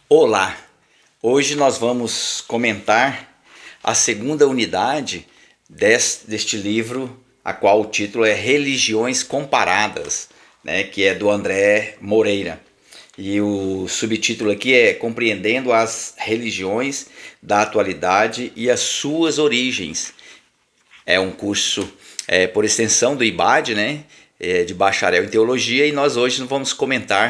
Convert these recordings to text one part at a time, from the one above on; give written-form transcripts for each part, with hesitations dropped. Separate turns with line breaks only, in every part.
Olá! Hoje nós vamos comentar a segunda unidade deste livro, a qual o título é Religiões Comparadas, né, que é do André Moreira. E o subtítulo aqui é Compreendendo as Religiões da Atualidade e as Suas Origens. É um curso por extensão do IBAD, né? De bacharel em teologia, e nós hoje vamos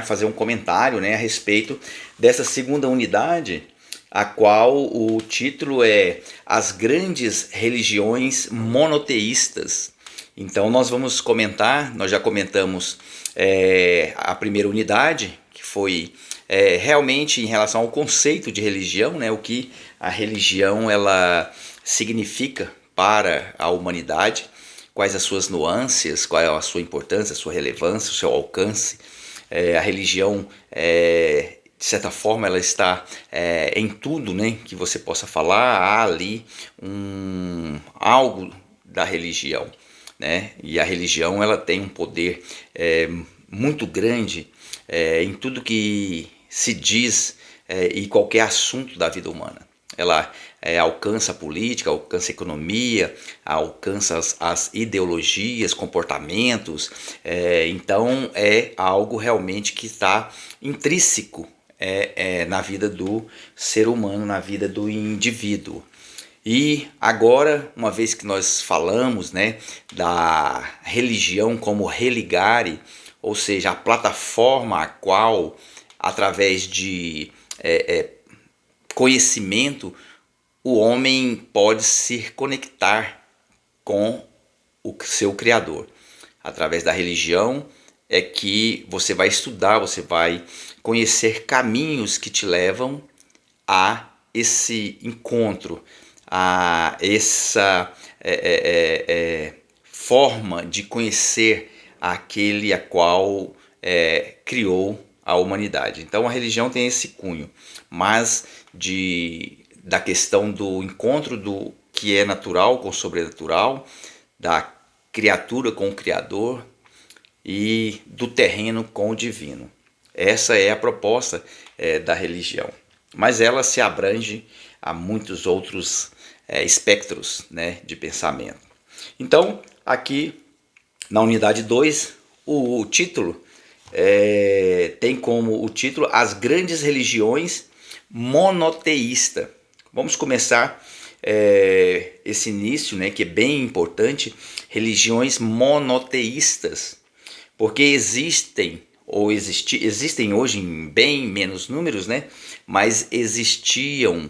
fazer um comentário, né, a respeito dessa segunda unidade, a qual o título é As Grandes Religiões Monoteístas. Então nós vamos comentar, nós já comentamos a primeira unidade, que foi realmente em relação ao conceito de religião, né, o que a religião ela significa para a humanidade, quais as suas nuances, qual é a sua importância, a sua relevância, o seu alcance. A religião, de certa forma, ela está em tudo, né, que você possa falar. Há ali algo da religião, né? E a religião ela tem um poder muito grande em tudo que se diz e qualquer assunto da vida humana. Ela alcança a política, alcança a economia, alcança as ideologias, comportamentos. Então é algo realmente que está intrínseco na vida do ser humano, na vida do indivíduo. E agora, uma vez que nós falamos, né, da religião como religare, ou seja, a plataforma a qual, através de conhecimento, o homem pode se conectar com o seu Criador. Através da religião é que você vai estudar, você vai conhecer caminhos que te levam a esse encontro, a essa forma de conhecer aquele a qual criou a humanidade. Então a religião tem esse cunho, mas da questão do encontro do que é natural com o sobrenatural, da criatura com o Criador e do terreno com o divino. Essa é a proposta da religião, mas ela se abrange a muitos outros espectros, né, de pensamento. Então, aqui na unidade 2, o título tem como o título As Grandes Religiões Monoteístas. Vamos começar esse início, né, que é bem importante, religiões monoteístas, porque existem hoje em bem menos números, né, mas existiam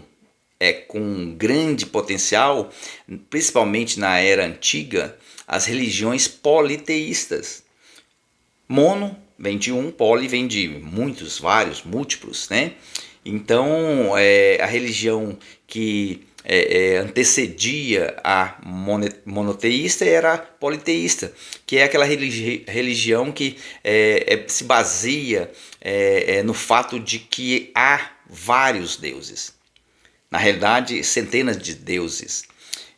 com grande potencial, principalmente na era antiga, as religiões politeístas. Mono vem de um, poli vem de muitos, vários, múltiplos, né? Então, a religião que antecedia a monoteísta era a politeísta, que é aquela religião que se baseia no fato de que há vários deuses. Na realidade, centenas de deuses.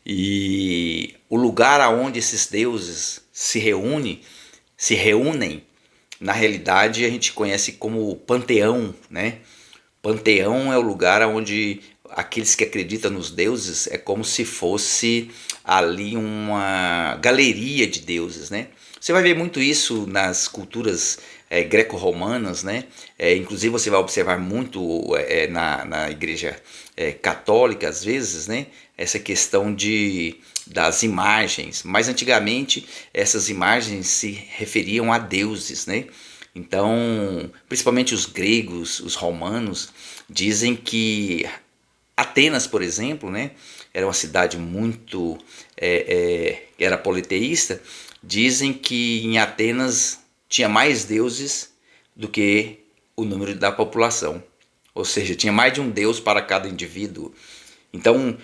E o lugar aonde esses deuses se reúnem, na realidade a gente conhece como panteão, né? Panteão é o lugar onde aqueles que acreditam nos deuses é como se fosse ali uma galeria de deuses, né? Você vai ver muito isso nas culturas greco-romanas, né? Inclusive você vai observar muito na igreja católica às vezes, né? Essa questão das imagens. Mas antigamente essas imagens se referiam a deuses, né? Então, principalmente os gregos, os romanos, dizem que Atenas, por exemplo, né, era uma cidade muito era politeísta. Dizem que em Atenas tinha mais deuses do que o número da população, ou seja, tinha mais de um deus para cada indivíduo. Então,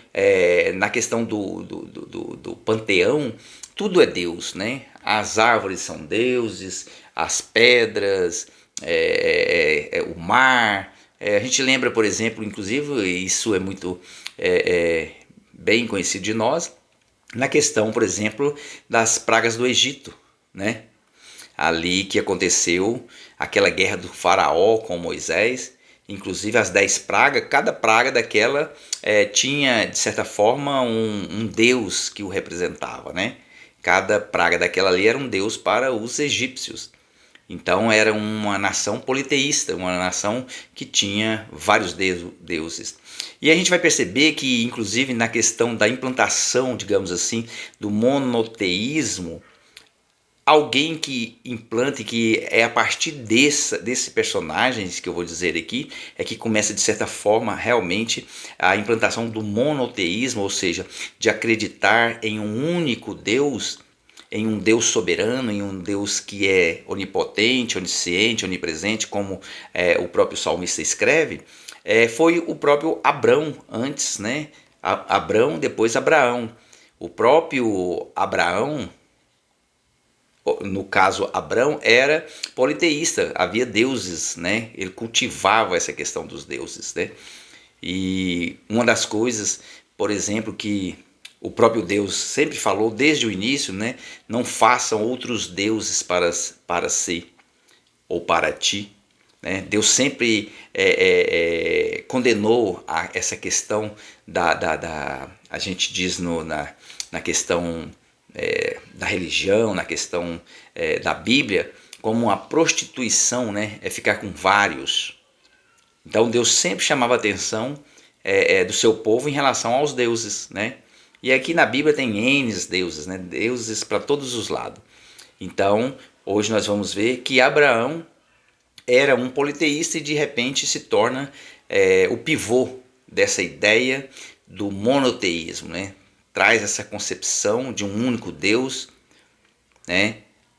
na questão do panteão, tudo é Deus, né? As árvores são deuses, as pedras, o mar. A gente lembra, por exemplo, inclusive, isso é muito bem conhecido de nós, na questão, por exemplo, das pragas do Egito, né? Ali que aconteceu aquela guerra do faraó com Moisés, inclusive as 10 pragas, cada praga daquela tinha, de certa forma, um deus que o representava, né? Cada praga daquela ali era um deus para os egípcios. Então era uma nação politeísta, uma nação que tinha vários deuses. E a gente vai perceber que, inclusive, na questão da implantação, digamos assim, do monoteísmo, alguém que implante, que é a partir desse personagens que eu vou dizer aqui, é que começa de certa forma realmente a implantação do monoteísmo, ou seja, de acreditar em um único Deus, em um Deus soberano, em um Deus que é onipotente, onisciente, onipresente, como o próprio salmista escreve. Foi o próprio Abrão antes, né? Abrão, depois Abraão. O próprio Abraão, no caso Abrão, era politeísta, havia deuses, né? Ele cultivava essa questão dos deuses, né? E uma das coisas, por exemplo, que o próprio Deus sempre falou desde o início, né? Não façam outros deuses para si ou para ti. Né? Deus sempre condenou essa questão a gente diz na questão da religião, na questão da Bíblia, como uma prostituição, né? É ficar com vários. Então Deus sempre chamava a atenção do seu povo em relação aos deuses, né? E aqui na Bíblia tem N deuses, né? Deuses para todos os lados. Então hoje nós vamos ver que Abraão era um politeísta e de repente se torna o pivô dessa ideia do monoteísmo, né? Traz essa concepção de um único Deus, né?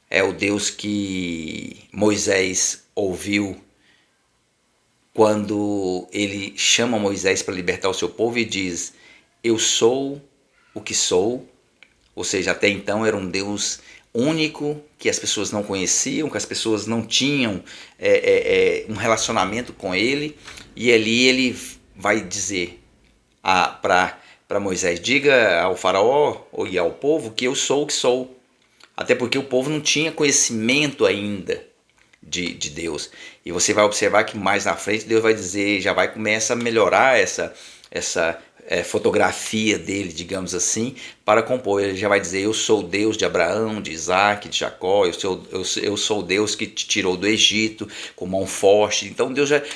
É o Deus que Moisés ouviu quando ele chama Moisés para libertar o seu povo e diz: eu sou o que sou. Ou seja, até então era um Deus único, que as pessoas não conheciam, que as pessoas não tinham um relacionamento com ele. E ali ele vai dizer para Moisés: diga ao faraó e ao povo que eu sou o que sou. Até porque o povo não tinha conhecimento ainda de Deus. E você vai observar que mais na frente Deus vai dizer, já vai começar a melhorar essa fotografia dele, digamos assim, para compor. Ele já vai dizer: eu sou o Deus de Abraão, de Isaac, de Jacó, eu sou o Deus que te tirou do Egito com mão forte. Então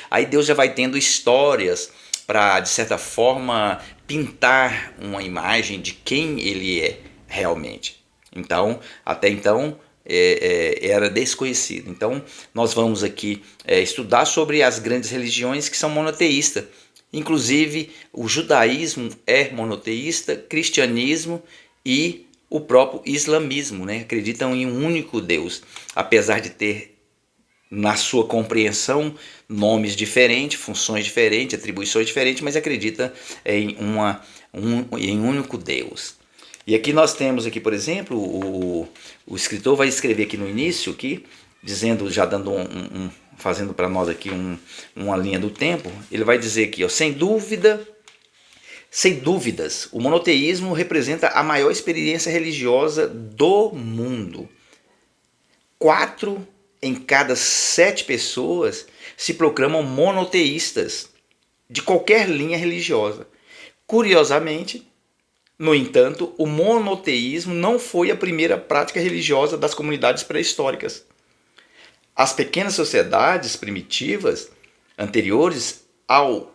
aí Deus já vai tendo histórias para, de certa forma, pintar uma imagem de quem ele é realmente. Então, até então, era desconhecido. Então, nós vamos aqui estudar sobre as grandes religiões que são monoteístas. Inclusive, o judaísmo é monoteísta, cristianismo e o próprio islamismo, né? Acreditam em um único Deus, apesar de ter na sua compreensão nomes diferentes, funções diferentes, atribuições diferentes, mas acredita em em um único Deus. E aqui nós temos aqui, por exemplo, o escritor vai escrever aqui no início, aqui, dizendo, já dando fazendo para nós aqui uma linha do tempo, ele vai dizer aqui, ó, sem dúvidas, o monoteísmo representa a maior experiência religiosa do mundo. 4 em cada 7 pessoas se proclamam monoteístas de qualquer linha religiosa. Curiosamente, no entanto, o monoteísmo não foi a primeira prática religiosa das comunidades pré-históricas. As pequenas sociedades primitivas anteriores ao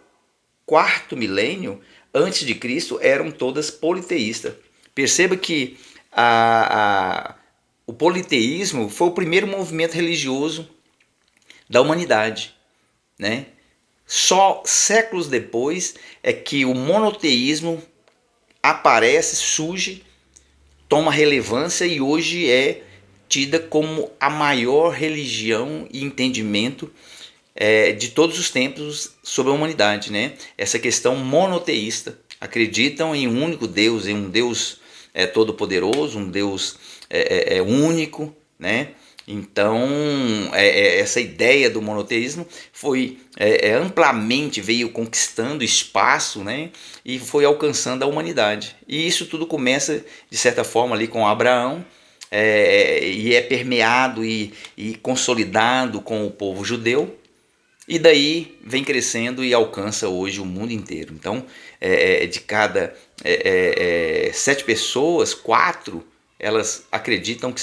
4º milênio antes de Cristo eram todas politeístas. Perceba que o politeísmo foi o primeiro movimento religioso da humanidade, né? Só séculos depois é que o monoteísmo aparece, surge, toma relevância e hoje é tida como a maior religião e entendimento de todos os tempos sobre a humanidade, né? Essa questão monoteísta, acreditam em um único Deus, em um Deus todo-poderoso, um Deus único, né? Então, essa ideia do monoteísmo foi amplamente, veio conquistando espaço, né? E foi alcançando a humanidade. E isso tudo começa, de certa forma, ali com Abraão, e é permeado e consolidado com o povo judeu, E daí vem crescendo e alcança hoje o mundo inteiro. Então, de cada 7 pessoas, 4 elas acreditam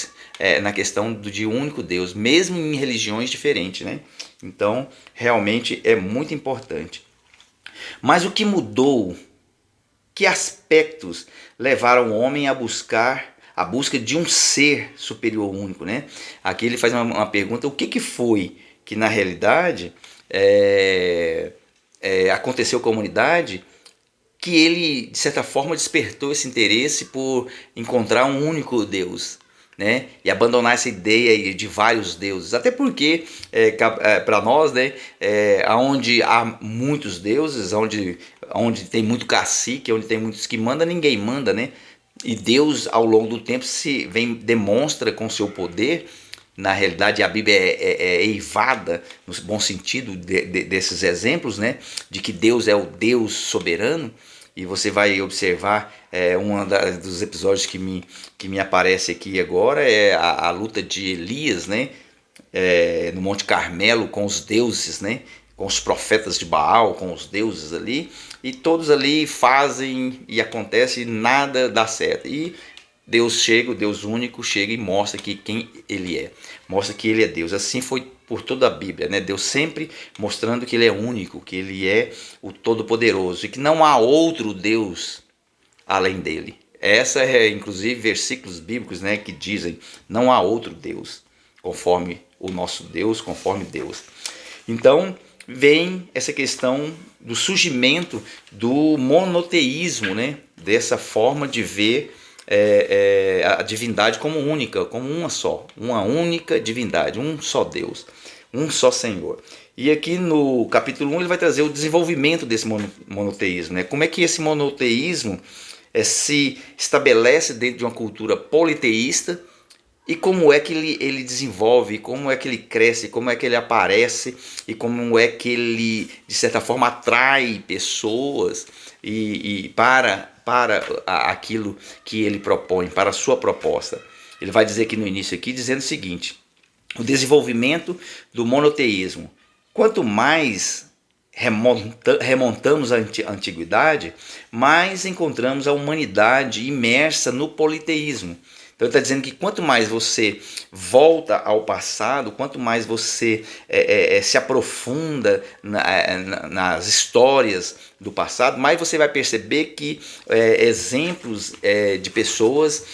na questão de um único Deus, mesmo em religiões diferentes, né? Então, realmente é muito importante. Mas o que mudou? Que aspectos levaram o homem a busca de um ser superior único, né? Aqui ele faz uma pergunta: o que foi que na realidade aconteceu com a humanidade, que ele de certa forma despertou esse interesse por encontrar um único Deus, né? E abandonar essa ideia de vários deuses, até porque para nós, né, onde há muitos deuses, onde tem muito cacique, onde tem muitos que mandam, ninguém manda, né? E Deus ao longo do tempo demonstra com seu poder. Na realidade, a Bíblia é eivada, no bom sentido, desses exemplos, né? De que Deus é o Deus soberano. E você vai observar dos episódios que me aparece aqui agora é a luta de Elias, né? No Monte Carmelo com os deuses, né? Com os profetas de Baal, com os deuses ali, e todos ali fazem e acontece e nada dá certo. E Deus chega, o Deus único chega e mostra que quem ele é, mostra que ele é Deus. Assim foi por toda a Bíblia, né? Deus sempre mostrando que ele é único, que ele é o Todo-Poderoso e que não há outro Deus além dele. Essa é inclusive versículos bíblicos, né, que dizem: não há outro Deus conforme o nosso Deus, conforme Deus. Então vem essa questão do surgimento do monoteísmo, né? Dessa forma de ver a divindade como única, como uma única divindade, um só Deus, um só Senhor. E aqui no capítulo 1 ele vai trazer o desenvolvimento desse monoteísmo, né? Como é que esse monoteísmo se estabelece dentro de uma cultura politeísta e como é que ele desenvolve, como é que ele cresce, como é que ele aparece e como é que ele, de certa forma, atrai pessoas e para aquilo que ele propõe, para a sua proposta. Ele vai dizer aqui no início, aqui, dizendo o seguinte: o desenvolvimento do monoteísmo. Quanto mais remontamos a antiguidade, mais encontramos a humanidade imersa no politeísmo. Então ele está dizendo que quanto mais você volta ao passado, quanto mais você se aprofunda nas histórias do passado, mais você vai perceber que exemplos de pessoas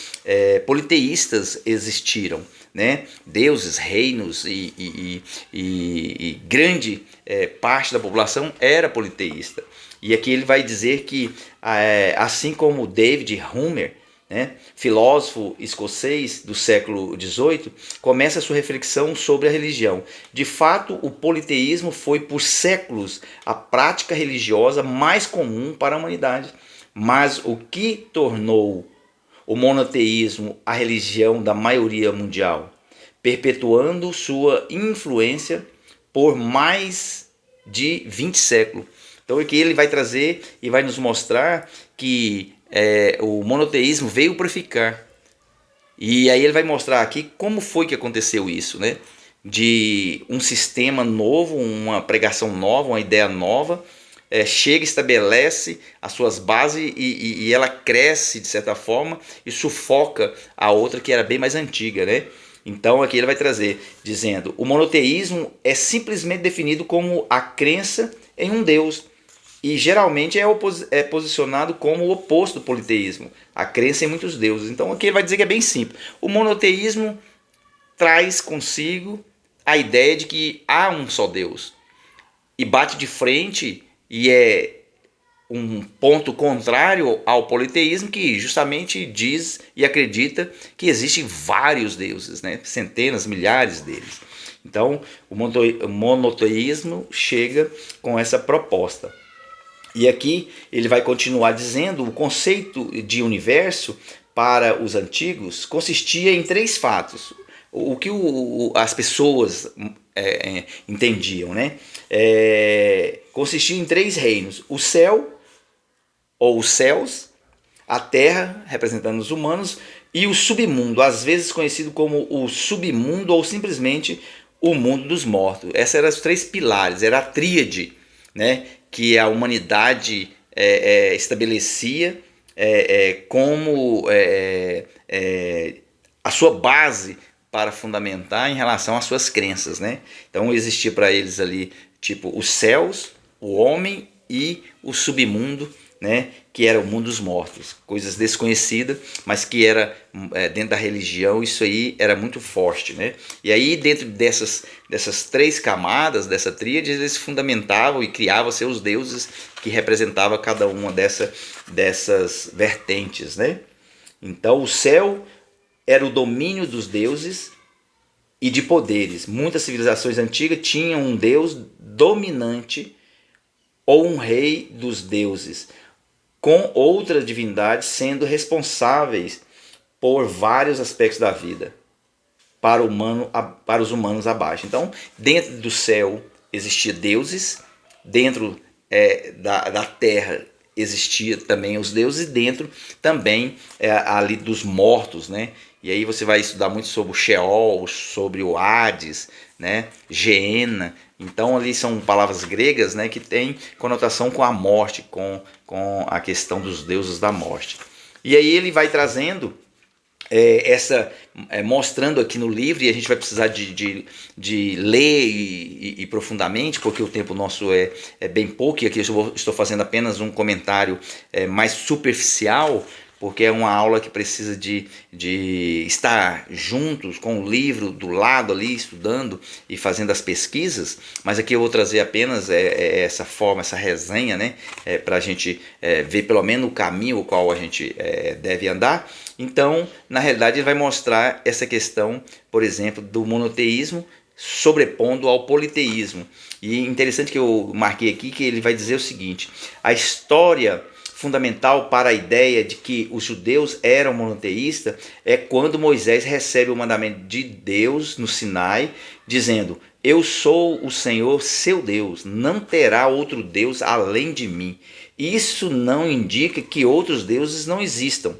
politeístas existiram, né? Deuses, reinos e grande parte da população era politeísta. E aqui ele vai dizer que, assim como David Hume, né, filósofo escocês do século XVIII, começa a sua reflexão sobre a religião. De fato, o politeísmo foi por séculos a prática religiosa mais comum para a humanidade. Mas o que tornou o monoteísmo a religião da maioria mundial, perpetuando sua influência por mais de 20 séculos. Então aqui ele vai trazer e vai nos mostrar que o monoteísmo veio para ficar. E aí ele vai mostrar aqui como foi que aconteceu isso, né? De um sistema novo, uma pregação nova, uma ideia nova, chega, estabelece as suas bases e ela cresce de certa forma e sufoca a outra que era bem mais antiga, né? Então aqui ele vai trazer, dizendo: o monoteísmo é simplesmente definido como a crença em um Deus e geralmente é posicionado como o oposto do politeísmo, a crença em muitos deuses. Então aqui ele vai dizer que é bem simples. O monoteísmo traz consigo a ideia de que há um só Deus e bate de frente e é um ponto contrário ao politeísmo, que justamente diz e acredita que existem vários deuses, né? Centenas, milhares deles. Então o monoteísmo chega com essa proposta. E aqui ele vai continuar dizendo: o conceito de universo para os antigos consistia em 3 fatos. O que as pessoas entendiam, né? Consistia em 3 reinos: o céu, ou os céus, a terra, representando os humanos, e o submundo, às vezes conhecido como o submundo ou simplesmente o mundo dos mortos. Esses eram os três pilares, era a tríade, né, que a humanidade estabelecia como a sua base para fundamentar em relação às suas crenças, né? Então existia para eles ali tipo os céus, o homem e o submundo, né? Que era o mundo dos mortos, coisas desconhecidas, mas que era dentro da religião isso aí era muito forte, né? E aí dentro dessas três camadas dessa tríade eles fundamentavam e criavam seus deuses que representava cada uma dessas vertentes, né? Então o céu era o domínio dos deuses e de poderes. Muitas civilizações antigas tinham um deus dominante ou um rei dos deuses, com outras divindades sendo responsáveis por vários aspectos da vida para os humanos abaixo. Então, dentro do céu existia deuses, dentro da terra existia também os deuses e dentro também ali dos mortos, né? E aí você vai estudar muito sobre o Sheol, sobre o Hades, né? Geena. Então ali são palavras gregas, né, que tem conotação com a morte, com a questão dos deuses da morte. E aí ele vai trazendo mostrando aqui no livro, e a gente vai precisar de ler e profundamente, porque o tempo nosso é bem pouco, e aqui eu estou fazendo apenas um comentário mais superficial, porque é uma aula que precisa de estar juntos com o livro do lado ali, estudando e fazendo as pesquisas, mas aqui eu vou trazer apenas essa forma, essa resenha, né, para a gente ver pelo menos o caminho o qual a gente deve andar. Então, na realidade, ele vai mostrar essa questão, por exemplo, do monoteísmo sobrepondo ao politeísmo. E interessante que eu marquei aqui que ele vai dizer o seguinte: a história fundamental para a ideia de que os judeus eram monoteístas é quando Moisés recebe o mandamento de Deus no Sinai, dizendo: eu sou o Senhor seu Deus, não terá outro Deus além de mim. Isso não indica que outros deuses não existam.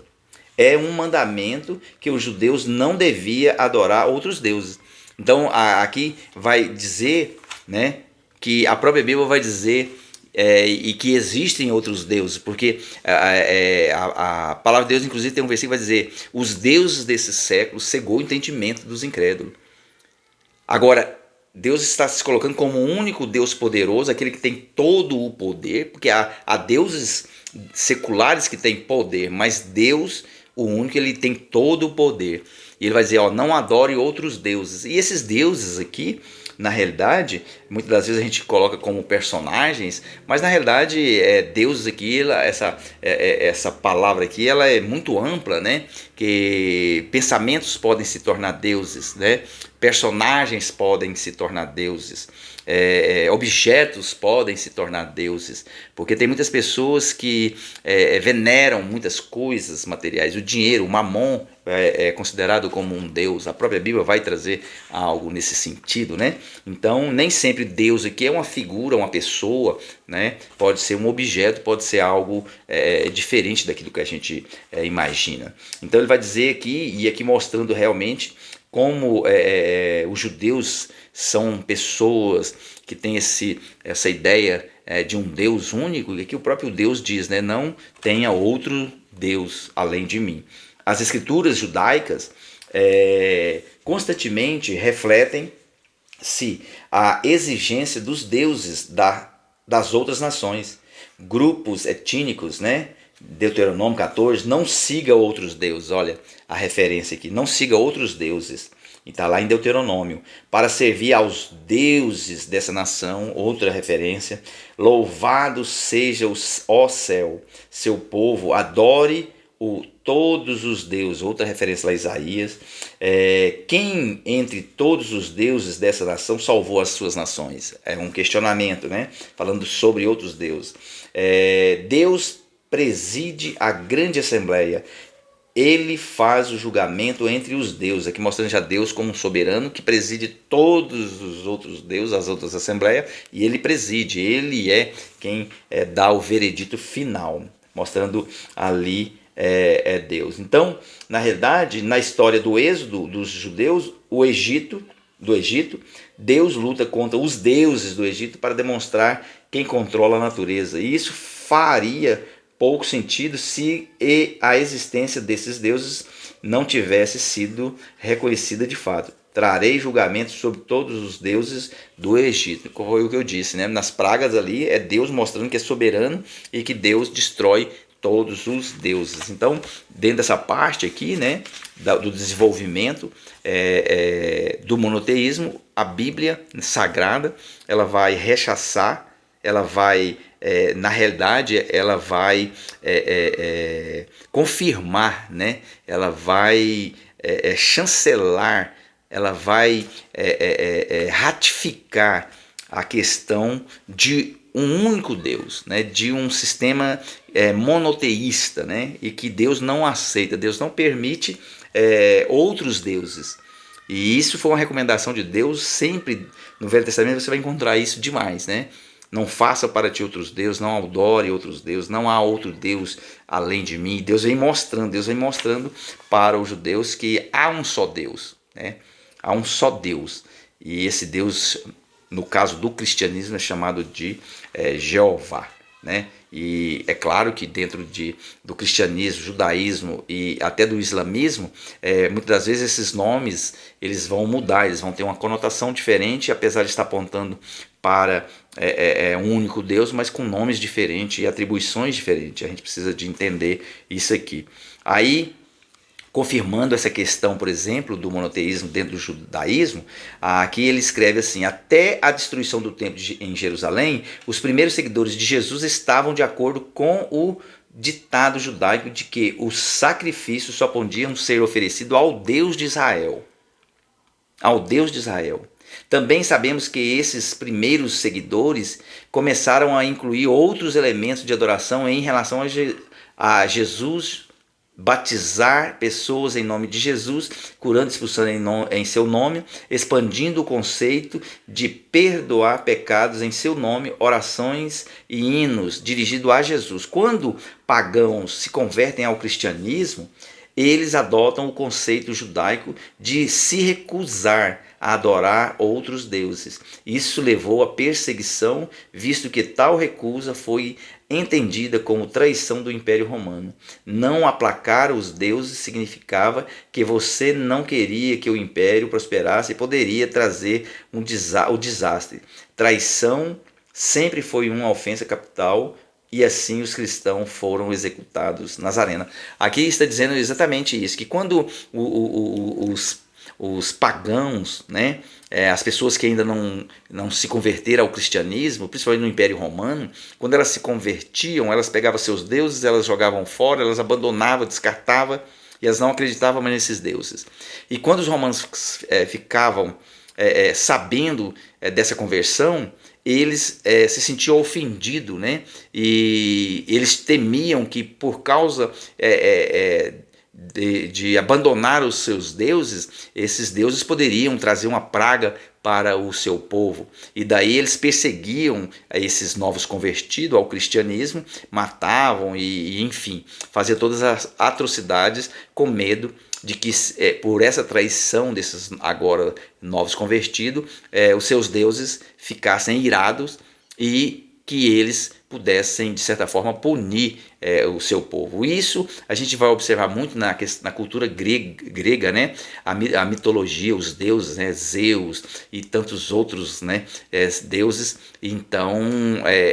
É um mandamento que os judeus não deviam adorar outros deuses. Então aqui vai dizer, né, que a própria Bíblia vai dizer e que existem outros deuses, porque a palavra de Deus inclusive tem um versículo que vai dizer: os deuses desse século cegou o entendimento dos incrédulos. Agora, Deus está se colocando como o único Deus poderoso, aquele que tem todo o poder, porque há deuses seculares que têm poder, mas Deus, o único, ele tem todo o poder. E ele vai dizer, não adore outros deuses. E esses deuses aqui, na realidade, muitas das vezes a gente coloca como personagens, mas na realidade deuses aqui, essa palavra aqui, ela é muito ampla, né? Que pensamentos podem se tornar deuses, né? Personagens podem se tornar deuses, objetos podem se tornar deuses, porque tem muitas pessoas que veneram muitas coisas materiais. O dinheiro, o mamon, é considerado como um deus. A própria Bíblia vai trazer algo nesse sentido, né? Então, nem sempre Deus aqui é uma figura, uma pessoa, né? Pode ser um objeto, pode ser algo diferente daquilo que a gente imagina. Então, ele vai dizer aqui, e aqui mostrando realmente como os judeus são pessoas que têm essa ideia de um Deus único, e que o próprio Deus diz, né? Não tenha outro Deus além de mim. As escrituras judaicas constantemente refletem-se a exigência dos deuses das outras nações, grupos étnicos, né? Deuteronômio 14, não siga outros deuses, olha a referência aqui, não siga outros deuses, e está lá em Deuteronômio, para servir aos deuses dessa nação, outra referência, louvado seja ó céu, seu povo, adore todos os deuses, outra referência lá a Isaías, quem entre todos os deuses dessa nação salvou as suas nações? É um questionamento, né? Falando sobre outros deuses. Deus preside a grande assembleia, ele faz o julgamento entre os deuses, aqui mostrando já Deus como um soberano que preside todos os outros deuses, as outras assembleias, e ele preside, ele é quem dá o veredito final, mostrando ali Deus. Então, na realidade, na história do êxodo dos judeus, o Egito do Egito, Deus luta contra os deuses do Egito para demonstrar quem controla a natureza. E isso faria pouco sentido se a existência desses deuses não tivesse sido reconhecida de fato. Trarei julgamento sobre todos os deuses do Egito. Foi o que eu disse, né? Nas pragas ali é Deus mostrando que é soberano e que Deus destrói todos os deuses. Então, dentro dessa parte aqui, né, do desenvolvimento do monoteísmo, a Bíblia Sagrada, ela vai rechaçar, ela vai, na realidade, ela vai confirmar, né, ela vai chancelar, ela vai ratificar a questão de um único Deus, né, de um sistema monoteísta, né, e que Deus não aceita, Deus não permite outros deuses. E isso foi uma recomendação de Deus, sempre no Velho Testamento você vai encontrar isso demais, né? Não faça para ti outros deuses, não adore outros deuses, não há outro Deus além de mim. Deus vem mostrando para os judeus que há um só Deus, né? Há um só Deus. E esse Deus, no caso do cristianismo, é chamado de Jeová, né? E é claro que dentro do cristianismo, judaísmo e até do islamismo, muitas das vezes esses nomes eles vão mudar, eles vão ter uma conotação diferente, apesar de estar apontando para um único Deus, mas com nomes diferentes e atribuições diferentes. A gente precisa de entender isso aqui. Aí, confirmando essa questão, por exemplo, do monoteísmo dentro do judaísmo, aqui ele escreve assim: até a destruição do templo em Jerusalém, os primeiros seguidores de Jesus estavam de acordo com o ditado judaico de que os sacrifícios só podiam ser oferecidos ao Deus de Israel. Ao Deus de Israel. Também sabemos que esses primeiros seguidores começaram a incluir outros elementos de adoração em relação a Jesus, batizar pessoas em nome de Jesus, curando e expulsando em seu nome, expandindo o conceito de perdoar pecados em seu nome, orações e hinos dirigidos a Jesus. Quando pagãos se convertem ao cristianismo, eles adotam o conceito judaico de se recusar a adorar outros deuses. Isso levou à perseguição, visto que tal recusa foi entendida como traição do Império Romano. Não aplacar os deuses significava que você não queria que o Império prosperasse e poderia trazer o desastre. Traição sempre foi uma ofensa capital, e assim os cristãos foram executados nas arenas. Aqui está dizendo exatamente isso, que quando os pagãos, né, as pessoas que ainda não se converteram ao cristianismo, principalmente no Império Romano, quando elas se convertiam, elas pegavam seus deuses, elas jogavam fora, elas abandonavam, descartavam, e elas não acreditavam mais nesses deuses. E quando os romanos ficavam sabendo dessa conversão, eles se sentiam ofendidos, né? E eles temiam que por causa de abandonar os seus deuses, esses deuses poderiam trazer uma praga para o seu povo. E daí eles perseguiam esses novos convertidos ao cristianismo, matavam e enfim, faziam todas as atrocidades com medo de que por essa traição desses agora novos convertidos, os seus deuses ficassem irados e que eles pudessem, de certa forma, punir o seu povo. Isso a gente vai observar muito na cultura grega, né? A mitologia, os deuses, né? Zeus e tantos outros, né? Deuses. Então,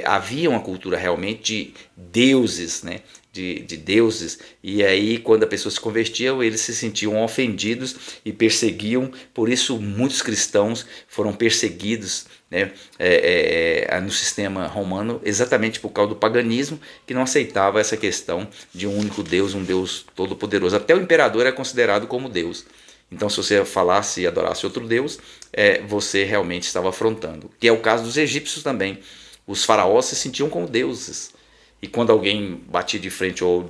havia uma cultura realmente de deuses, né? De deuses, e aí quando a pessoa se convertia, eles se sentiam ofendidos e perseguiam. Por isso muitos cristãos foram perseguidos, né, no sistema romano, exatamente por causa do paganismo, que não aceitava essa questão de um único Deus, um Deus todo-poderoso. Até o imperador era considerado como Deus. Então, se você falasse e adorasse outro Deus, você realmente estava afrontando. Que é o caso dos egípcios também. Os faraós se sentiam como deuses. E quando alguém batia de frente ou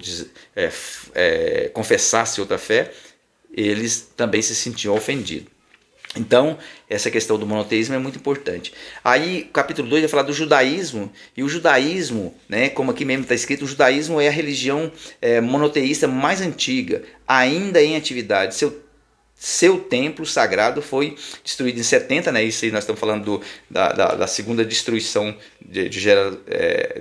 confessasse outra fé, eles também se sentiam ofendidos. Então, essa questão do monoteísmo é muito importante. Aí, capítulo 2 vai falar do judaísmo, e o judaísmo, né, como aqui mesmo está escrito, o judaísmo é a religião monoteísta mais antiga, ainda em atividade. Seu seu templo sagrado foi destruído em 70, né? Isso aí nós estamos falando da segunda destruição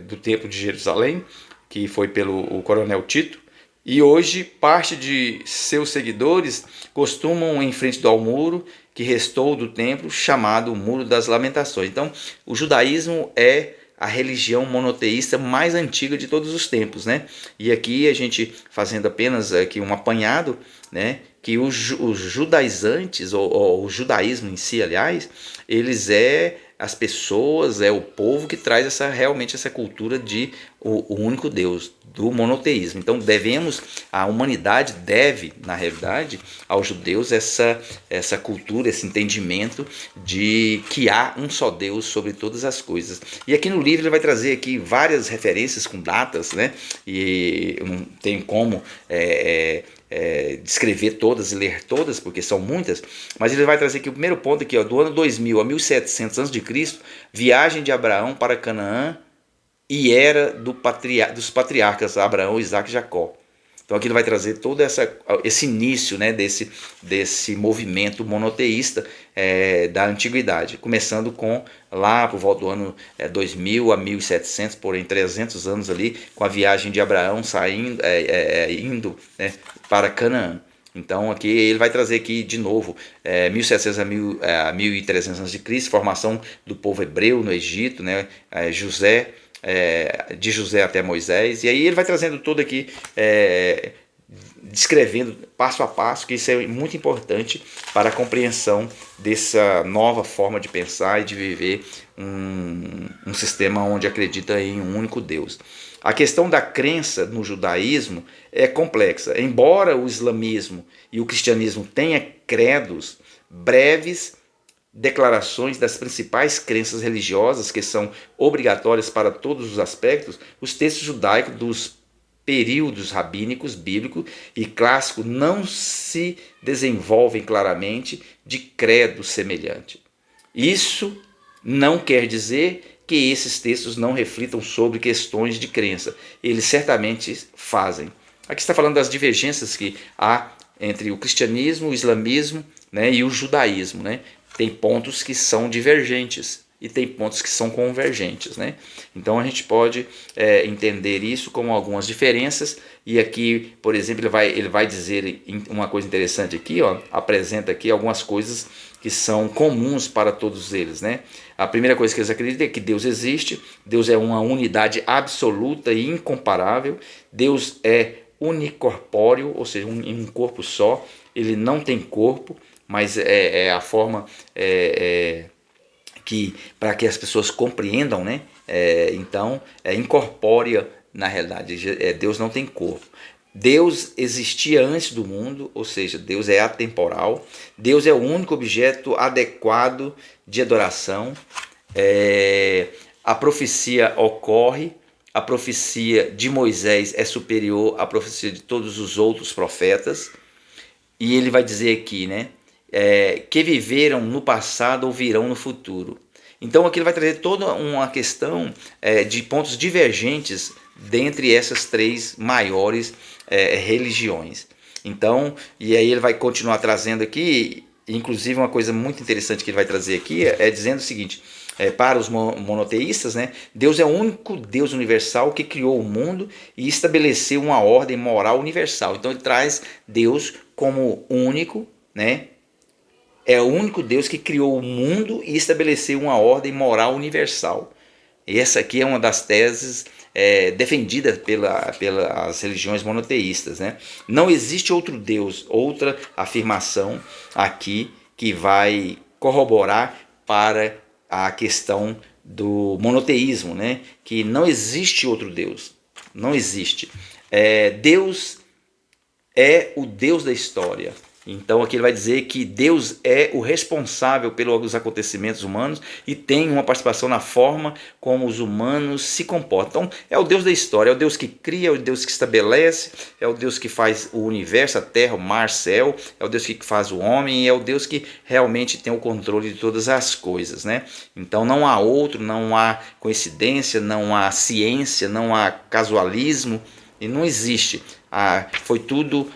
do templo de Jerusalém, que foi pelo o coronel Tito. E hoje parte de seus seguidores costumam em frente ao muro que restou do templo, chamado Muro das Lamentações. Então, o judaísmo é a religião monoteísta mais antiga de todos os tempos, né? E aqui a gente fazendo apenas aqui um apanhado, né? Que os judaizantes, ou o judaísmo em si, aliás, eles as pessoas, o povo que traz realmente essa cultura de o único Deus, do monoteísmo. Então a humanidade deve, na realidade, aos judeus essa cultura, esse entendimento de que há um só Deus sobre todas as coisas. E aqui no livro ele vai trazer aqui várias referências com datas, né? E eu não tenho como descrever todas e ler todas, porque são muitas, mas ele vai trazer aqui o primeiro ponto aqui, ó, do ano 2000 a 1700 a.C., viagem de Abraão para Canaã e era dos patriarcas Abraão, Isaque e Jacó. Então aqui ele vai trazer todo esse início, né, desse movimento monoteísta da antiguidade, começando com lá por volta do ano 2000 a 1700, porém 300 anos ali, com a viagem de Abraão indo, né, para Canaã. Então aqui ele vai trazer aqui de novo 1700 a 1300 a.C., formação do povo hebreu no Egito, né, de José até Moisés, e aí ele vai trazendo tudo aqui, descrevendo passo a passo, que isso é muito importante para a compreensão dessa nova forma de pensar e de viver um sistema onde acredita em um único Deus. A questão da crença no judaísmo é complexa. Embora o islamismo e o cristianismo tenham credos breves, declarações das principais crenças religiosas que são obrigatórias para todos os aspectos, os textos judaicos dos períodos rabínicos, bíblico e clássico não se desenvolvem claramente de credo semelhante. Isso não quer dizer que esses textos não reflitam sobre questões de crença. Eles certamente fazem. Aqui está falando das divergências que há entre o cristianismo, o islamismo, né, e o judaísmo, né? Tem pontos que são divergentes e tem pontos que são convergentes, né? Então a gente pode entender isso como algumas diferenças. E aqui, por exemplo, ele vai dizer uma coisa interessante aqui, ó, apresenta aqui algumas coisas que são comuns para todos eles, né? A primeira coisa que eles acreditam é que Deus existe, Deus é uma unidade absoluta e incomparável, Deus é unicorpóreo, ou seja, em um corpo só, ele não tem corpo, mas é a forma que para que as pessoas compreendam, né? Então, é incorpórea na realidade. Deus não tem corpo. Deus existia antes do mundo, ou seja, Deus é atemporal. Deus é o único objeto adequado de adoração. A profecia ocorre. A profecia de Moisés é superior à profecia de todos os outros profetas. E ele vai dizer aqui, né? Que viveram no passado ou virão no futuro. Então aqui ele vai trazer toda uma questão de pontos divergentes dentre essas três maiores religiões. Então, e aí ele vai continuar trazendo aqui, inclusive uma coisa muito interessante que ele vai trazer aqui dizendo o seguinte: para os monoteístas, né, Deus é o único Deus universal que criou o mundo e estabeleceu uma ordem moral universal. Então ele traz Deus como único, né? É o único Deus que criou o mundo e estabeleceu uma ordem moral universal. E essa aqui é uma das teses defendidas pelas religiões monoteístas, né? Não existe outro Deus, outra afirmação aqui que vai corroborar para a questão do monoteísmo, né? Que não existe outro Deus. Não existe. Deus é o Deus da história. Então aqui ele vai dizer que Deus é o responsável pelos acontecimentos humanos e tem uma participação na forma como os humanos se comportam. Então é o Deus da história, é o Deus que cria, é o Deus que estabelece, é o Deus que faz o universo, a terra, o mar, o céu, é o Deus que faz o homem e é o Deus que realmente tem o controle de todas as coisas, né? Então não há outro, não há coincidência, não há ciência, não há casualismo, e não existe. Foi tudo,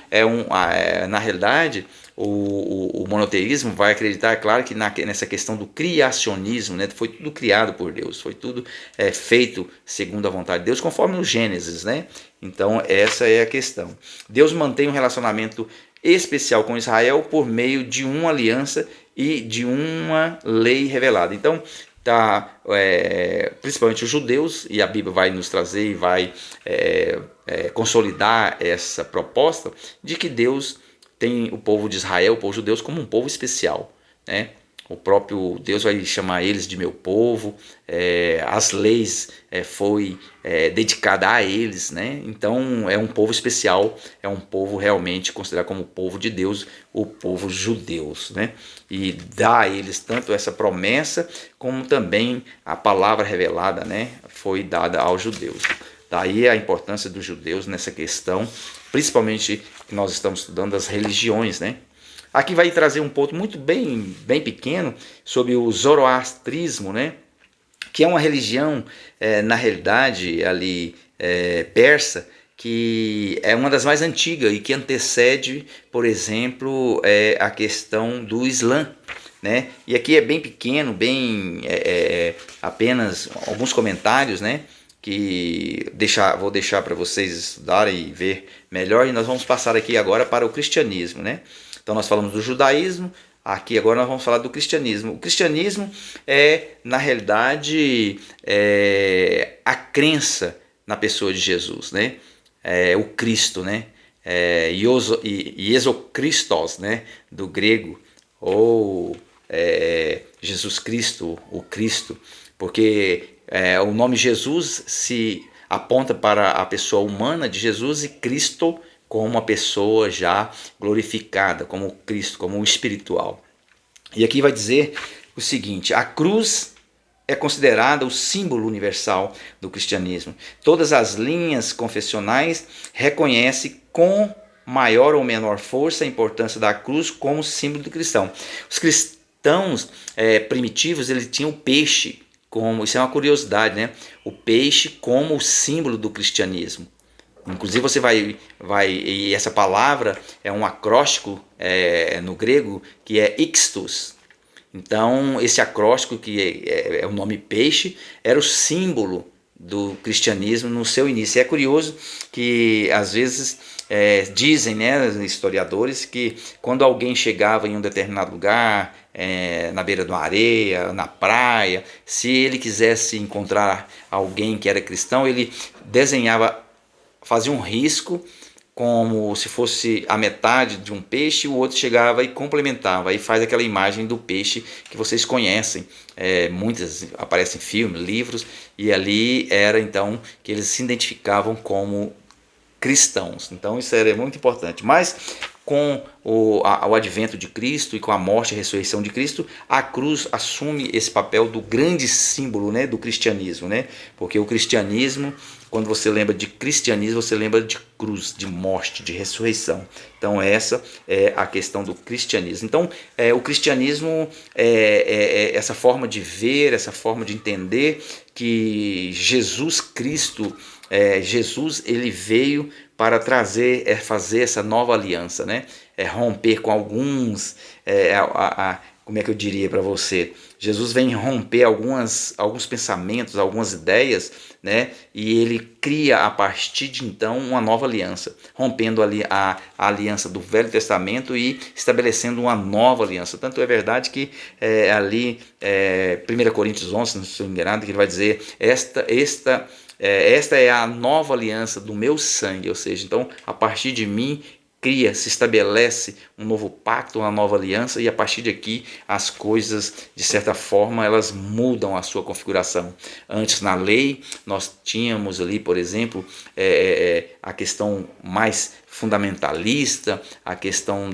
na realidade, o monoteísmo vai acreditar, claro, que nessa questão do criacionismo, né? Foi tudo criado por Deus, foi tudo feito segundo a vontade de Deus, conforme o Gênesis, né? Então essa é a questão. Deus mantém um relacionamento especial com Israel por meio de uma aliança e de uma lei revelada. Então, principalmente os judeus, e a Bíblia vai nos trazer e vai consolidar essa proposta de que Deus tem o povo de Israel, o povo judeu, como um povo especial, né? O próprio Deus vai chamar eles de meu povo, as leis foi dedicada a eles, né? Então é um povo especial, é um povo realmente considerado como o povo de Deus, o povo judeus, né? E dá a eles tanto essa promessa como também a palavra revelada, né? Foi dada aos judeus. Daí a importância dos judeus nessa questão, principalmente que nós estamos estudando as religiões, né? Aqui vai trazer um ponto muito bem pequeno sobre o zoroastrismo, né? Que é uma religião, na realidade, ali persa, que é uma das mais antigas e que antecede, por exemplo, a questão do Islã, né? E aqui é bem pequeno, apenas alguns comentários, né? Que vou deixar para vocês estudarem e ver melhor, e nós vamos passar aqui agora para o cristianismo, né? Então nós falamos do judaísmo, aqui agora nós vamos falar do cristianismo. O cristianismo na realidade, a crença na pessoa de Jesus, né? O Cristo, né? Iesocristos, né? Do grego, ou Jesus Cristo, o Cristo, porque o nome Jesus se aponta para a pessoa humana de Jesus, e Cristo como uma pessoa já glorificada, como Cristo, como o espiritual. E aqui vai dizer o seguinte: a cruz é considerada o símbolo universal do cristianismo. Todas as linhas confessionais reconhecem com maior ou menor força a importância da cruz como símbolo do cristão. Os cristãos primitivos, eles tinham o peixe como, isso é uma curiosidade, né? O peixe como o símbolo do cristianismo. Inclusive você e essa palavra é um acróstico no grego que é ixtos. Então esse acróstico, que é o nome peixe, era o símbolo do cristianismo no seu início. E é curioso que às vezes dizem, né, historiadores, que quando alguém chegava em um determinado lugar, na beira de uma areia, na praia, se ele quisesse encontrar alguém que era cristão, ele fazia um risco como se fosse a metade de um peixe, o outro chegava e complementava, aí faz aquela imagem do peixe que vocês conhecem, muitas aparecem em filmes, livros, e ali era então que eles se identificavam como cristãos. Então isso era muito importante. Mas com o advento de Cristo e com a morte e ressurreição de Cristo, a cruz assume esse papel do grande símbolo, né, do cristianismo, né? Porque o cristianismo, quando você lembra de cristianismo, você lembra de cruz, de morte, de ressurreição. Então essa é a questão do cristianismo. Então o cristianismo essa forma de ver, essa forma de entender que Jesus Cristo, Jesus, ele veio para fazer essa nova aliança, né? Romper com alguns, como é que eu diria para você? Jesus vem romper alguns pensamentos, algumas ideias, né? E ele cria a partir de então uma nova aliança, rompendo ali a aliança do Velho Testamento e estabelecendo uma nova aliança. Tanto é verdade que ali 1 Coríntios 11, não estou enganado, que ele vai dizer: esta é a nova aliança do meu sangue, ou seja, então a partir de mim se estabelece um novo pacto, uma nova aliança, e a partir daqui as coisas, de certa forma, elas mudam a sua configuração. Antes, na lei, nós tínhamos ali, por exemplo, a questão mais fundamentalista, a questão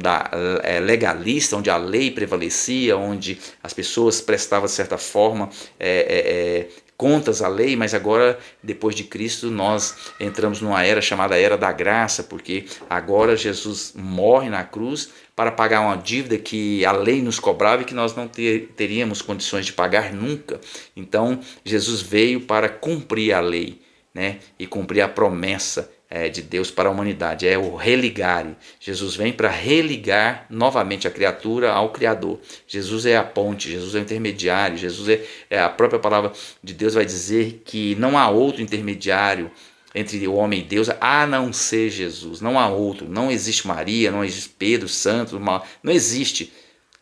legalista, onde a lei prevalecia, onde as pessoas prestavam, de certa forma, contas à lei, mas agora, depois de Cristo, nós entramos numa era chamada Era da Graça, porque agora Jesus morre na cruz para pagar uma dívida que a lei nos cobrava e que nós não teríamos condições de pagar nunca. Então, Jesus veio para cumprir a lei, né? E cumprir a promessa de Deus para a humanidade, é o religare. Jesus vem para religar novamente a criatura ao Criador. Jesus é a ponte, Jesus é o intermediário, Jesus a própria palavra de Deus vai dizer que não há outro intermediário entre o homem e Deus, a não ser Jesus. Não há outro, não existe Maria, não existe Pedro, Santo, não existe.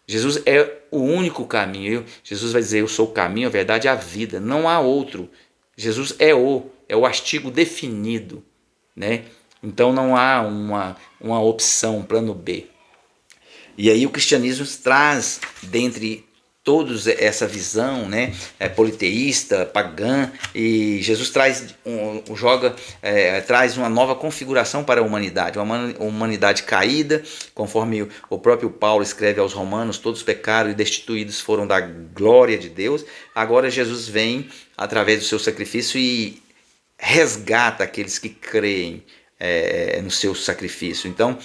Jesus é o único caminho. Jesus vai dizer, eu sou o caminho, a verdade e a vida. Não há outro. Jesus é o artigo definido, né? Então não há uma opção, um plano B. E aí o cristianismo traz, dentre todos essa visão, né, politeísta, pagã, e Jesus traz traz uma nova configuração para a humanidade, uma humanidade caída, conforme o próprio Paulo escreve aos Romanos, todos pecaram e destituídos foram da glória de Deus. Agora Jesus vem através do seu sacrifício e resgata aqueles que creem no seu sacrifício. Então,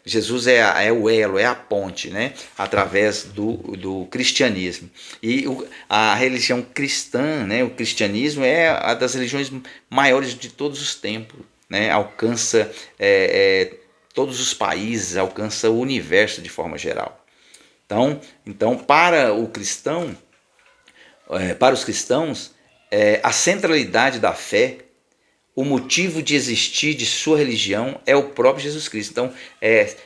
Jesus é o elo, é a ponte, né, através do cristianismo. E a religião cristã, né, o cristianismo é a das religiões maiores de todos os tempos, né, alcança todos os países, alcança o universo de forma geral. Então para o cristão, para os cristãos, a centralidade da fé, o motivo de existir de sua religião é o próprio Jesus Cristo. Então,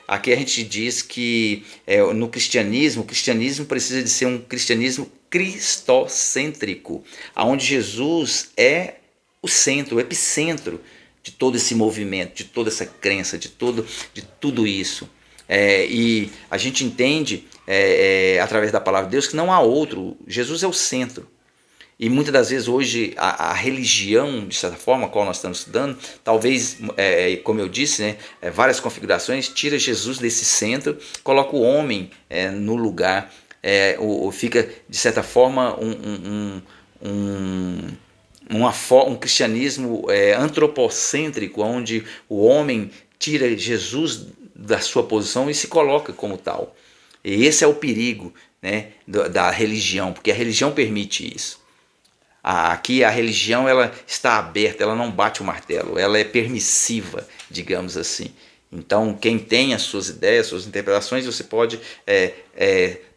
aqui a gente diz que no cristianismo, o cristianismo precisa de ser um cristianismo cristocêntrico, onde Jesus é o centro, o epicentro de todo esse movimento, de toda essa crença, de tudo isso. E a gente entende, através da palavra de Deus, que não há outro. Jesus é o centro. E muitas das vezes hoje a religião, de certa forma, a qual nós estamos estudando, talvez, como eu disse, né, várias configurações, tira Jesus desse centro, coloca o homem no lugar, fica, de certa forma, um cristianismo antropocêntrico, onde o homem tira Jesus da sua posição e se coloca como tal. E esse é o perigo, né, da religião, porque a religião permite isso. Aqui a religião ela está aberta, ela não bate o martelo, ela é permissiva, digamos assim. Então quem tem as suas ideias, suas interpretações, você pode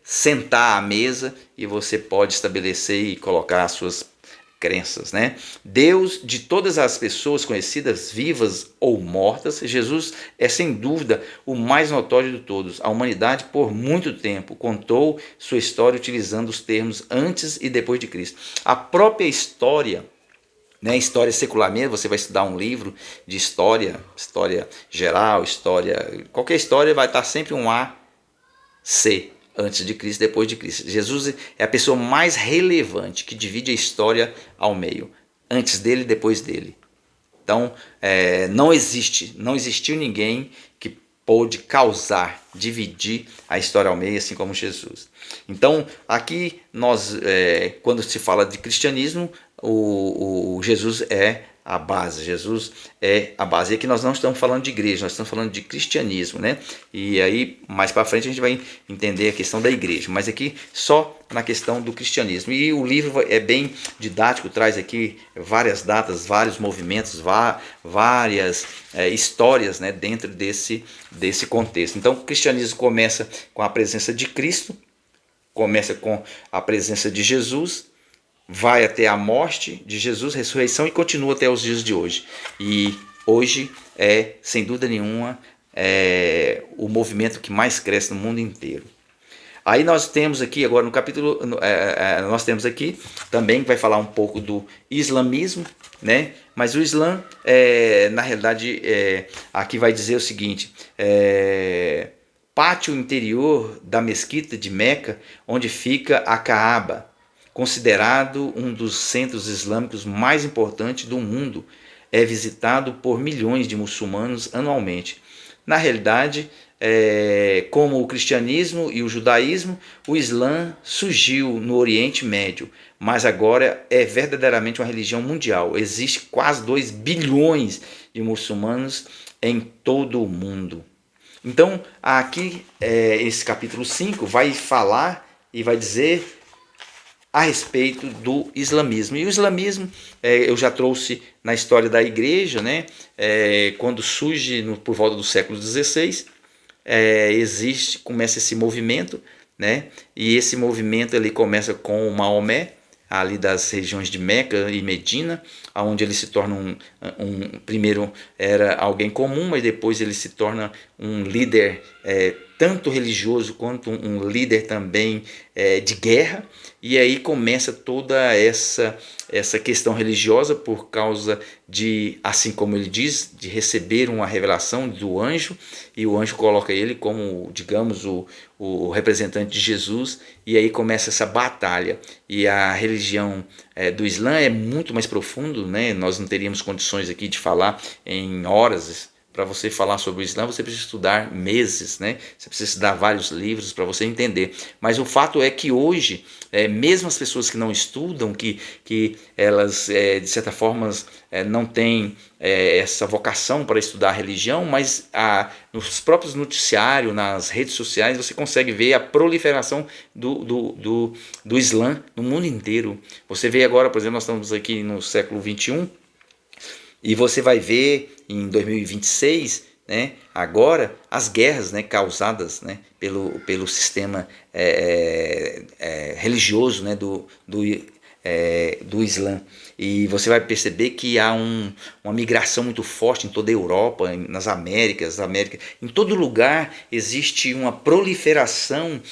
sentar à mesa e você pode estabelecer e colocar as suas crenças, né? Deus, de todas as pessoas conhecidas, vivas ou mortas, Jesus é sem dúvida o mais notório de todos. A humanidade por muito tempo contou sua história utilizando os termos antes e depois de Cristo. A própria história, né, história secular mesmo, você vai estudar um livro de história geral, qualquer história vai estar sempre um A, C, antes de Cristo, depois de Cristo. Jesus é a pessoa mais relevante que divide a história ao meio, antes dele e depois dele. Então, não existiu ninguém que pôde causar, dividir a história ao meio, assim como Jesus. Então, aqui nós, quando se fala de cristianismo, o Jesus é a base, Jesus é a base. E aqui nós não estamos falando de igreja, nós estamos falando de cristianismo, né? E aí, mais para frente, a gente vai entender a questão da igreja, mas aqui só na questão do cristianismo. E o livro é bem didático, traz aqui várias datas, vários movimentos, várias histórias, né, dentro desse contexto. Então, o cristianismo começa com a presença de Cristo, começa com a presença de Jesus, vai até a morte de Jesus, ressurreição, e continua até os dias de hoje. E hoje sem dúvida nenhuma, o movimento que mais cresce no mundo inteiro. Aí nós temos aqui, agora no capítulo, nós temos aqui também, que vai falar um pouco do islamismo, né? Mas o Islã, na realidade, aqui vai dizer o seguinte: pátio interior da mesquita de Meca, onde fica a Kaaba, considerado um dos centros islâmicos mais importantes do mundo, é visitado por milhões de muçulmanos anualmente. Na realidade, como o cristianismo e o judaísmo, o Islã surgiu no Oriente Médio, mas agora é verdadeiramente uma religião mundial. Existe quase 2 bilhões de muçulmanos em todo o mundo. Então, aqui, esse capítulo 5 vai falar e vai dizer a respeito do islamismo. E o islamismo, eu já trouxe na história da igreja, né? Quando surge por volta do século XVI, começa esse movimento, né? E esse movimento ele começa com o Maomé, ali das regiões de Meca e Medina, onde ele se torna primeiro era alguém comum, mas depois ele se torna um líder tanto religioso quanto um líder também de guerra, e aí começa toda essa questão religiosa por causa de, assim como ele diz, de receber uma revelação do anjo, e o anjo coloca ele como, digamos, o representante de Jesus, e aí começa essa batalha. E a religião do Islã é muito mais profundo, né? Nós não teríamos condições aqui de falar em horas. Para você falar sobre o Islã, você precisa estudar meses, né? Você precisa estudar vários livros para você entender. Mas o fato é que hoje, mesmo as pessoas que não estudam, que elas, de certa forma, não têm essa vocação para estudar a religião, mas nos próprios noticiários, nas redes sociais, você consegue ver a proliferação do Islã no mundo inteiro. Você vê agora, por exemplo, nós estamos aqui no século XXI, e você vai ver em 2026, né, agora, as guerras, né, causadas, né, pelo sistema religioso, né, do Islã. E você vai perceber que há uma migração muito forte em toda a Europa, nas Américas, em todo lugar existe uma proliferação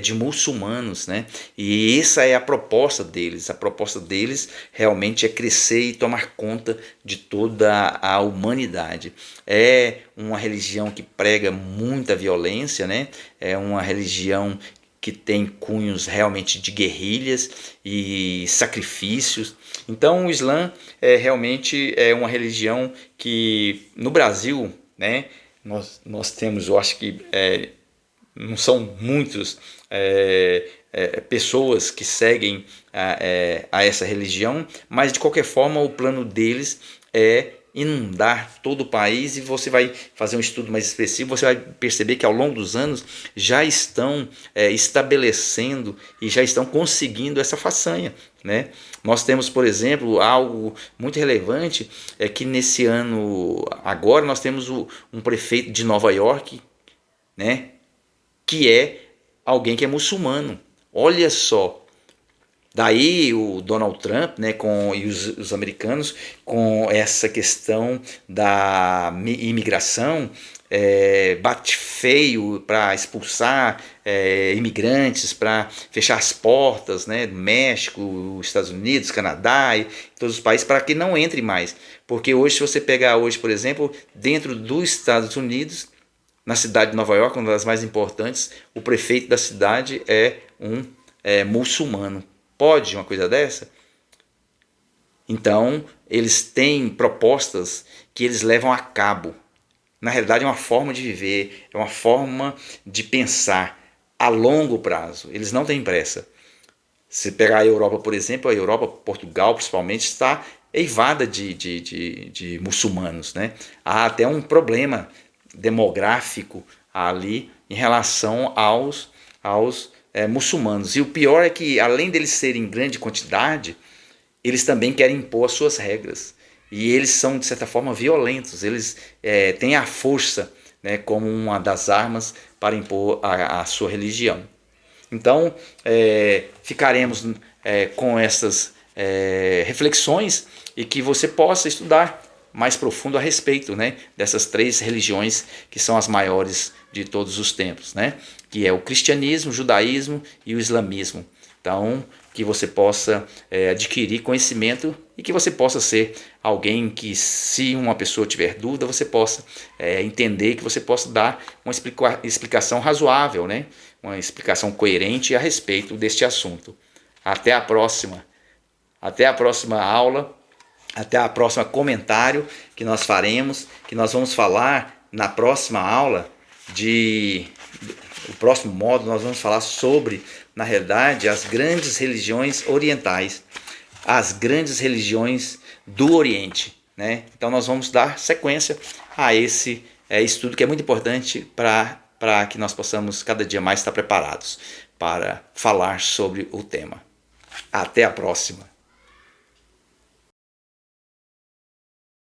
de muçulmanos, né? E essa é a proposta deles. A proposta deles realmente é crescer e tomar conta de toda a humanidade. É uma religião que prega muita violência, né? É uma religião que tem cunhos realmente de guerrilhas e sacrifícios. Então o Islã realmente é uma religião que no Brasil, né, nós temos, eu acho que não são muitos pessoas que seguem a essa religião, mas de qualquer forma o plano deles é inundar todo o país, e você vai fazer um estudo mais específico, você vai perceber que ao longo dos anos já estão estabelecendo e já estão conseguindo essa façanha, né? Nós temos, por exemplo, algo muito relevante, é que nesse ano agora nós temos um prefeito de Nova York, né, que é alguém que é muçulmano. Olha só. Daí o Donald Trump, né, e os americanos, com essa questão da imigração, bate feio para expulsar imigrantes, para fechar as portas, né, do México, Estados Unidos, Canadá e todos os países, para que não entre mais. Porque hoje, se você pegar hoje, por exemplo, dentro dos Estados Unidos, na cidade de Nova York, uma das mais importantes, o prefeito da cidade é um muçulmano. Pode uma coisa dessa? Então, eles têm propostas que eles levam a cabo. Na realidade, é uma forma de viver, é uma forma de pensar a longo prazo. Eles não têm pressa. Se pegar a Europa, por exemplo, a Europa, Portugal principalmente, está eivada de muçulmanos, né? Há até um problema demográfico ali em relação aos muçulmanos. E o pior é que, além deles serem em grande quantidade, eles também querem impor as suas regras. E eles são, de certa forma, violentos. Eles têm a força, né, como uma das armas para impor a sua religião. Então, ficaremos com essas reflexões, e que você possa estudar mais profundo a respeito, né, dessas três religiões que são as maiores de todos os tempos, né, que é o cristianismo, o judaísmo e o islamismo. Então, que você possa adquirir conhecimento, e que você possa ser alguém que, se uma pessoa tiver dúvida, você possa entender, que você possa dar uma explicação razoável, né, uma explicação coerente a respeito deste assunto. Até a próxima aula. Até a próxima comentário que nós faremos, que nós vamos falar na próxima aula o próximo módulo. Nós vamos falar sobre, na realidade, as grandes religiões orientais, as grandes religiões do Oriente, né? Então nós vamos dar sequência a esse estudo, que é muito importante para que nós possamos cada dia mais estar preparados para falar sobre o tema. Até a próxima!